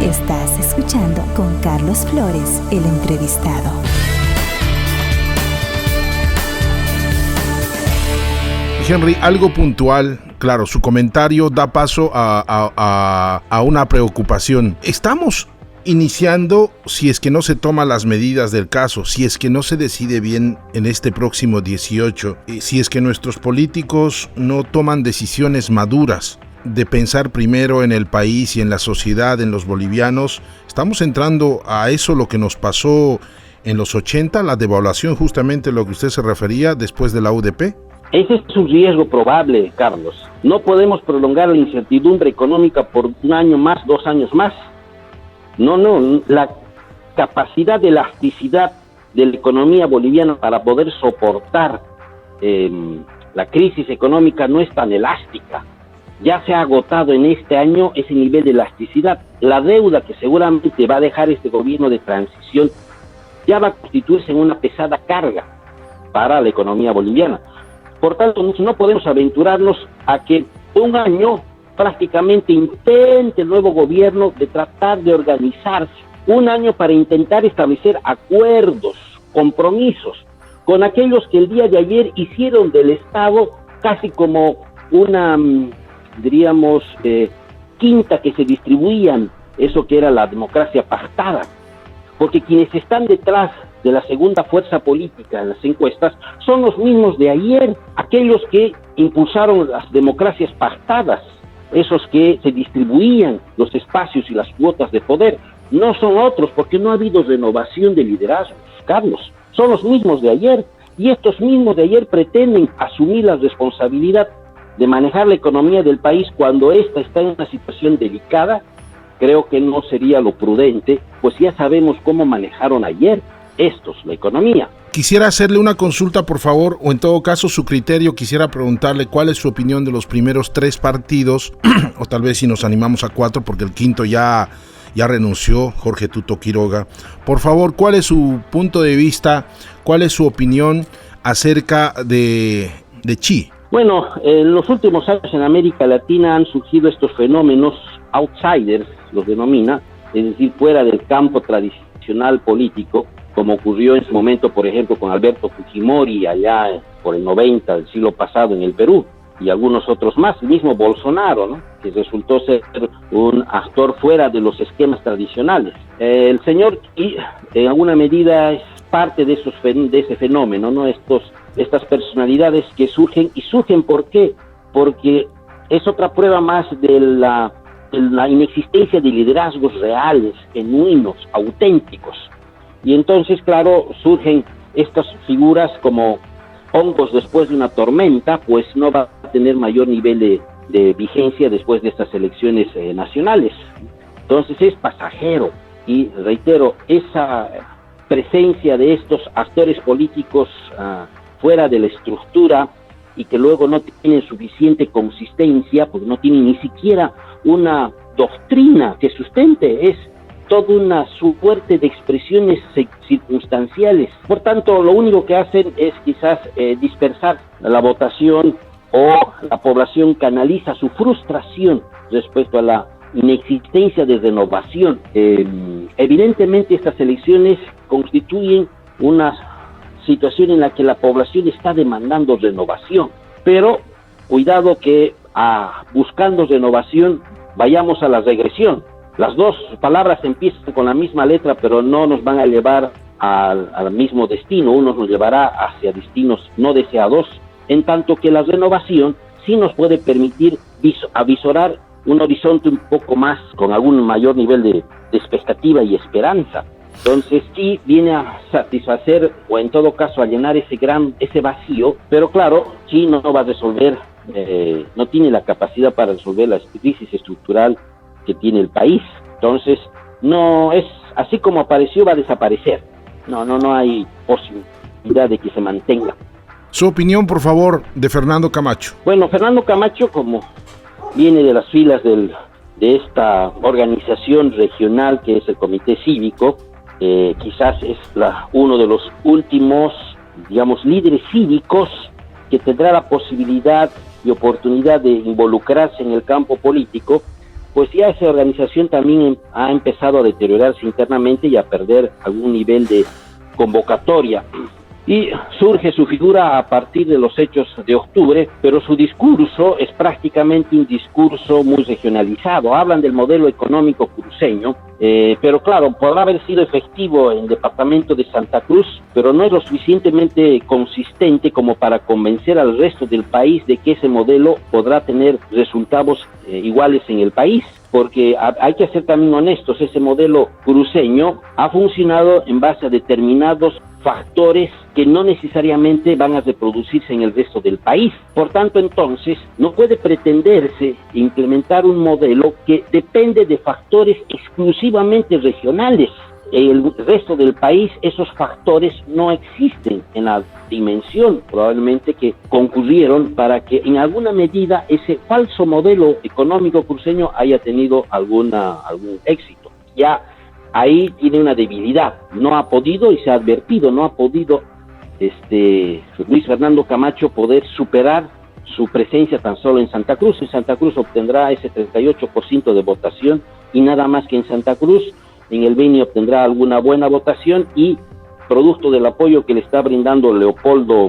Estás escuchando con Carlos Flores, el entrevistado. Henry, algo puntual. Claro, su comentario da paso a una preocupación. Estamos iniciando, si es que no se toman las medidas del caso, si es que no se decide bien en este próximo 18, si es que nuestros políticos no toman decisiones maduras de pensar primero en el país y en la sociedad, en los bolivianos, estamos entrando a eso lo que nos pasó en los 80, la devaluación, justamente lo que usted se refería después de la UDP. Ese es un riesgo probable, Carlos. No podemos prolongar la incertidumbre económica por un año más, 2 años más. No, la capacidad de elasticidad de la economía boliviana para poder soportar la crisis económica no es tan elástica. Ya se ha agotado en este año ese nivel de elasticidad. La deuda que seguramente va a dejar este gobierno de transición ya va a constituirse en una pesada carga para la economía boliviana. Por tanto, no podemos aventurarnos a que un año prácticamente intente el nuevo gobierno de tratar de organizarse. Un año para intentar establecer acuerdos, compromisos con aquellos que el día de ayer hicieron del Estado casi como una, diríamos, quinta que se distribuían, eso que era la democracia pactada. Porque quienes están detrás de la segunda fuerza política en las encuestas son los mismos de ayer, aquellos que impulsaron las democracias pactadas, esos que se distribuían los espacios y las cuotas de poder. No son otros, porque no ha habido renovación de liderazgos, Carlos. Son los mismos de ayer, y estos mismos de ayer pretenden asumir la responsabilidad de manejar la economía del país cuando ésta está en una situación delicada. Creo que no sería lo prudente, pues ya sabemos cómo manejaron ayer estos la economía. Quisiera hacerle una consulta, por favor, o en todo caso su criterio. Quisiera preguntarle cuál es su opinión de los primeros 3 partidos, o tal vez si nos animamos a 4, porque el quinto ya renunció, Jorge Tuto Quiroga. Por favor, ¿cuál es su punto de vista? ¿Cuál es su opinión acerca de Chi? Bueno, en los últimos años en América Latina han surgido estos fenómenos outsiders, los denomina, es decir, fuera del campo tradicional político, como ocurrió en su momento, por ejemplo, con Alberto Fujimori allá por el 90 del siglo pasado en el Perú, y algunos otros más, el mismo Bolsonaro, ¿no?, que resultó ser un actor fuera de los esquemas tradicionales. El señor Chi, en alguna medida, es parte de ese fenómeno, ¿no?, estas personalidades que surgen. ¿Y surgen por qué? Porque es otra prueba más de la inexistencia de liderazgos reales, genuinos, auténticos. Y entonces, claro, surgen estas figuras como hongos después de una tormenta, pues no va a tener mayor nivel de vigencia después de estas elecciones nacionales. Entonces es pasajero, y reitero, esa presencia de estos actores políticos fuera de la estructura y que luego no tienen suficiente consistencia, porque no tienen ni siquiera una doctrina que sustente, es toda una suerte de expresiones circunstanciales. Por tanto, lo único que hacen es quizás dispersar la votación, o la población canaliza su frustración respecto a la inexistencia de renovación. Evidentemente estas elecciones constituyen una situación en la que la población está demandando renovación, pero cuidado que buscando renovación vayamos a la regresión. Las dos palabras empiezan con la misma letra, pero no nos van a llevar al mismo destino. Uno nos llevará hacia destinos no deseados, en tanto que la renovación sí nos puede permitir avisorar un horizonte un poco más, con algún mayor nivel de expectativa y esperanza. Entonces sí viene a satisfacer, o en todo caso a llenar ese vacío, pero claro, sí no va a resolver, no tiene la capacidad para resolver la crisis estructural que tiene el país. Entonces no es así como apareció, va a desaparecer. No hay posibilidad de que se mantenga. Su opinión, por favor, de Fernando Camacho. Bueno, Fernando Camacho, como viene de las filas de esta organización regional que es el Comité Cívico, quizás es uno de los últimos, digamos, líderes cívicos que tendrá la posibilidad y oportunidad de involucrarse en el campo político, pues ya esa organización también ha empezado a deteriorarse internamente y a perder algún nivel de convocatoria. Y surge su figura a partir de los hechos de octubre, pero su discurso es prácticamente un discurso muy regionalizado. Hablan del modelo económico cruceño, pero claro, podrá haber sido efectivo en el departamento de Santa Cruz, pero no es lo suficientemente consistente como para convencer al resto del país de que ese modelo podrá tener resultados iguales en el país. Porque hay que ser también honestos, ese modelo cruceño ha funcionado en base a determinados factores que no necesariamente van a reproducirse en el resto del país. Por tanto, entonces, no puede pretenderse implementar un modelo que depende de factores exclusivamente regionales. El resto del país, esos factores no existen en la dimensión probablemente que concurrieron para que en alguna medida ese falso modelo económico cruceño haya tenido algún éxito. Ya ahí tiene una debilidad, no ha podido, y se ha advertido, no ha podido Luis Fernando Camacho poder superar su presencia tan solo en Santa Cruz. En Santa Cruz obtendrá ese 38% de votación y nada más que en Santa Cruz. En el Beni obtendrá alguna buena votación y producto del apoyo que le está brindando Leopoldo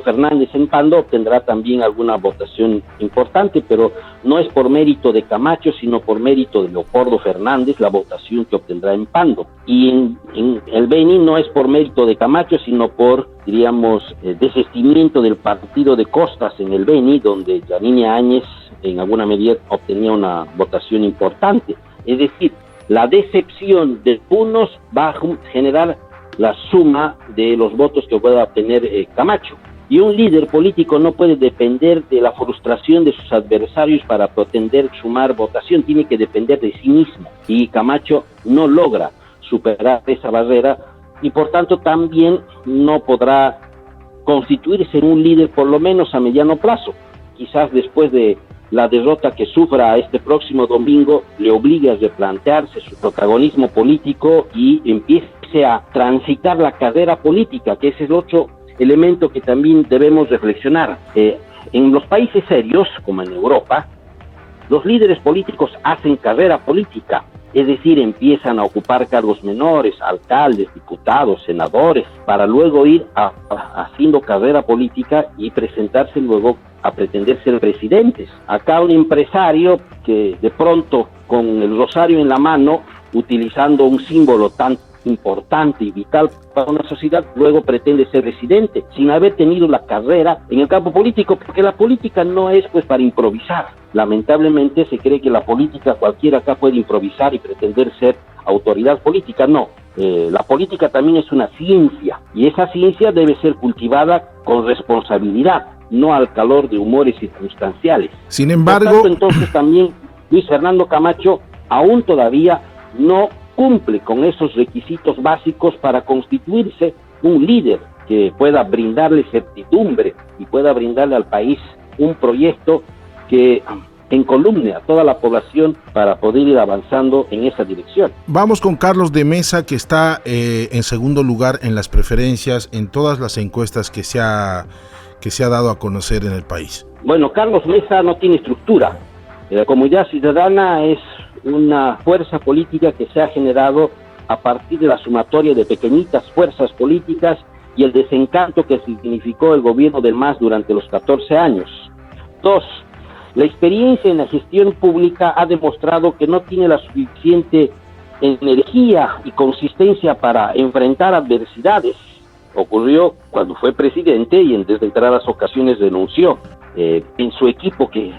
Fernández en Pando, obtendrá también alguna votación importante, pero no es por mérito de Camacho, sino por mérito de Leopoldo Fernández la votación que obtendrá en Pando. Y en el Beni no es por mérito de Camacho, sino por, diríamos, desistimiento del partido de Costas en el Beni, donde Yanine Áñez en alguna medida obtenía una votación importante. Es decir, la decepción de unos va a generar la suma de los votos que pueda obtener Camacho. Y un líder político no puede depender de la frustración de sus adversarios para pretender sumar votación, tiene que depender de sí mismo. Y Camacho no logra superar esa barrera y por tanto también no podrá constituirse en un líder por lo menos a mediano plazo. Quizás después de la derrota que sufra este próximo domingo le obligue a replantearse su protagonismo político y empiece a transitar la carrera política, que ese es otro elemento que también debemos reflexionar. En los países serios, como en Europa, los líderes políticos hacen carrera política, es decir, empiezan a ocupar cargos menores, alcaldes, diputados, senadores, para luego ir haciendo carrera política y presentarse luego a pretender ser presidentes. Acá un empresario que de pronto con el rosario en la mano, utilizando un símbolo tan importante y vital para una sociedad, luego pretende ser presidente, sin haber tenido la carrera en el campo político, porque la política no es pues para improvisar. Lamentablemente se cree que la política cualquiera acá puede improvisar y pretender ser autoridad política. No, la política también es una ciencia y esa ciencia debe ser cultivada con responsabilidad, no al calor de humores circunstanciales. Sin embargo, por tanto, entonces también Luis Fernando Camacho aún todavía no cumple con esos requisitos básicos para constituirse un líder que pueda brindarle certidumbre y pueda brindarle al país un proyecto que encolumne a toda la población para poder ir avanzando en esa dirección. Vamos con Carlos de Mesa, que está en segundo lugar en las preferencias en todas las encuestas que se ha dado a conocer en el país. Bueno, Carlos Mesa no tiene estructura. La Comunidad Ciudadana es una fuerza política que se ha generado a partir de la sumatoria de pequeñitas fuerzas políticas y el desencanto que significó el gobierno del MAS durante los 14 años. 2. La experiencia en la gestión pública ha demostrado que no tiene la suficiente energía y consistencia para enfrentar adversidades. Ocurrió cuando fue presidente y en determinadas ocasiones renunció. En su equipo, que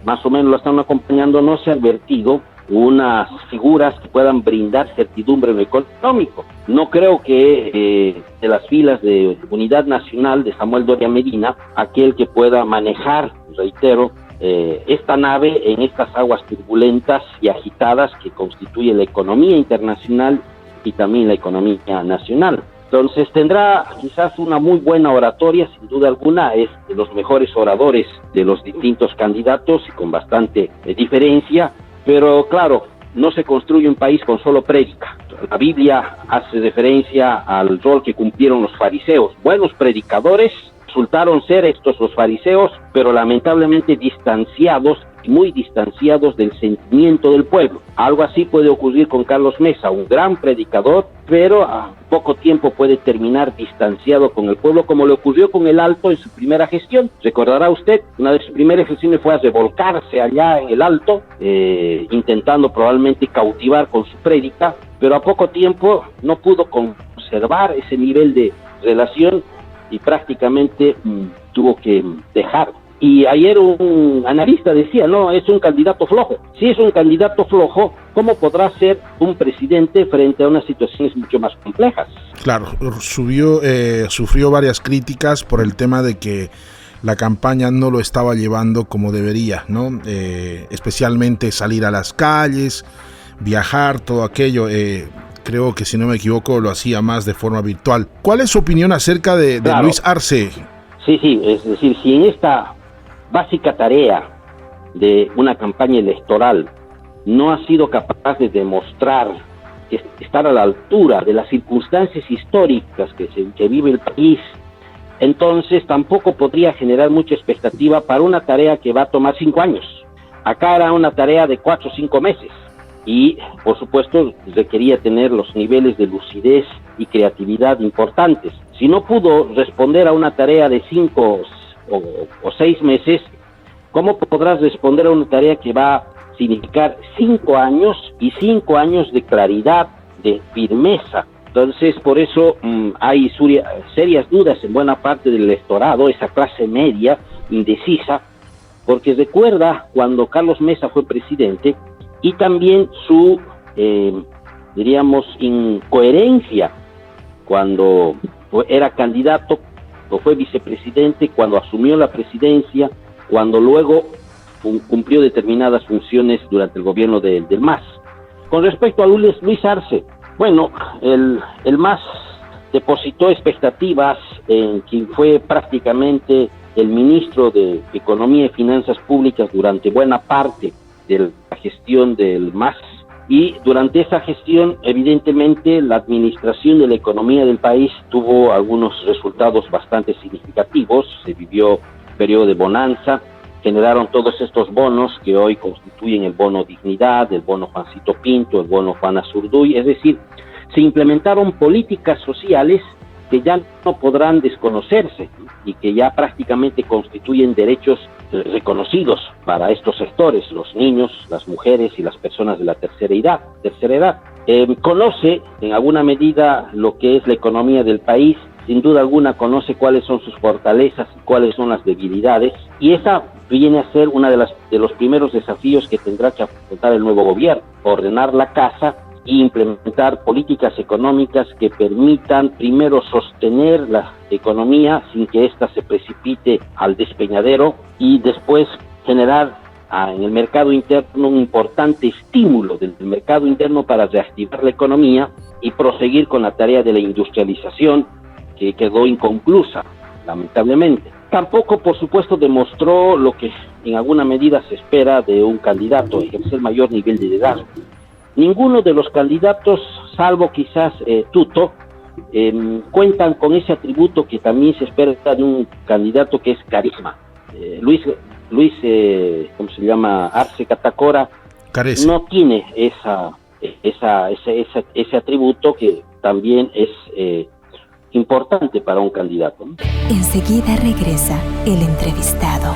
más o menos lo están acompañando, no se ha advertido unas figuras que puedan brindar certidumbre en lo económico. No creo que de las filas de Unidad Nacional de Samuel Doria Medina, aquel que pueda manejar, reitero, esta nave en estas aguas turbulentas y agitadas que constituye la economía internacional y también la economía nacional. Entonces tendrá quizás una muy buena oratoria, sin duda alguna, es de los mejores oradores de los distintos candidatos y con bastante diferencia, pero claro, no se construye un país con solo prédica. La Biblia hace referencia al rol que cumplieron los fariseos, buenos predicadores. Resultaron ser estos los fariseos, pero lamentablemente distanciados muy distanciados del sentimiento del pueblo. Algo así puede ocurrir con Carlos Mesa, un gran predicador, pero a poco tiempo puede terminar distanciado con el pueblo, como le ocurrió con el Alto en su primera gestión. Recordará usted, una de sus primeras gestiones fue a revolcarse allá en el Alto, intentando probablemente cautivar con su prédica, pero a poco tiempo no pudo conservar ese nivel de relación y prácticamente tuvo que dejar. Y ayer un analista decía, no, es un candidato flojo. Si es un candidato flojo, ¿cómo podrá ser un presidente frente a unas situaciones mucho más complejas? Claro, sufrió varias críticas por el tema de que la campaña no lo estaba llevando como debería, ¿no? Especialmente salir a las calles, viajar, todo aquello. Creo que, si no me equivoco, lo hacía más de forma virtual. ¿Cuál es su opinión acerca de Claro. Luis Arce? Sí, es decir, si en esta básica tarea de una campaña electoral no ha sido capaz de demostrar estar a la altura de las circunstancias históricas que vive el país, entonces tampoco podría generar mucha expectativa para una tarea que va a tomar 5 años. Acá era una tarea de 4 o 5 meses y, por supuesto, requería tener los niveles de lucidez y creatividad importantes. Si no pudo responder a una tarea de 5 o 6 meses, ¿cómo podrás responder a una tarea que va a significar 5 años y 5 años de claridad, de firmeza? Entonces, por eso hay serias dudas en buena parte del electorado, esa clase media indecisa, porque recuerda cuando Carlos Mesa fue presidente y también su, diríamos, incoherencia cuando era candidato o fue vicepresidente, cuando asumió la presidencia, cuando luego cumplió determinadas funciones durante el gobierno del MAS. Con respecto a Luis Arce, bueno, el MAS depositó expectativas en quien fue prácticamente el ministro de Economía y Finanzas Públicas durante buena parte de la gestión del MAS, y durante esa gestión, evidentemente, la administración de la economía del país tuvo algunos resultados bastante significativos. Se vivió un periodo de bonanza, generaron todos estos bonos que hoy constituyen el bono Dignidad, el bono Juancito Pinto, el bono Juana Zurduy, es decir, se implementaron políticas sociales que ya no podrán desconocerse y que ya prácticamente constituyen derechos reconocidos para estos sectores, los niños, las mujeres y las personas de la tercera edad. Conoce en alguna medida lo que es la economía del país, sin duda alguna conoce cuáles son sus fortalezas y cuáles son las debilidades, y esa viene a ser una de los primeros desafíos que tendrá que afrontar el nuevo gobierno: ordenar la casa e implementar políticas económicas que permitan primero sostener la economía sin que ésta se precipite al despeñadero, y después generar en el mercado interno un importante estímulo del mercado interno para reactivar la economía y proseguir con la tarea de la industrialización, que quedó inconclusa, lamentablemente. Tampoco, por supuesto, demostró lo que en alguna medida se espera de un candidato: ejercer mayor nivel de liderazgo. Ninguno de los candidatos, salvo quizás Tuto, cuentan con ese atributo que también se espera de un candidato, que es carisma. Luis, ¿cómo se llama? Arce Catacora Carece. no tiene ese atributo que también es importante para un candidato, ¿no? Enseguida regresa el entrevistado.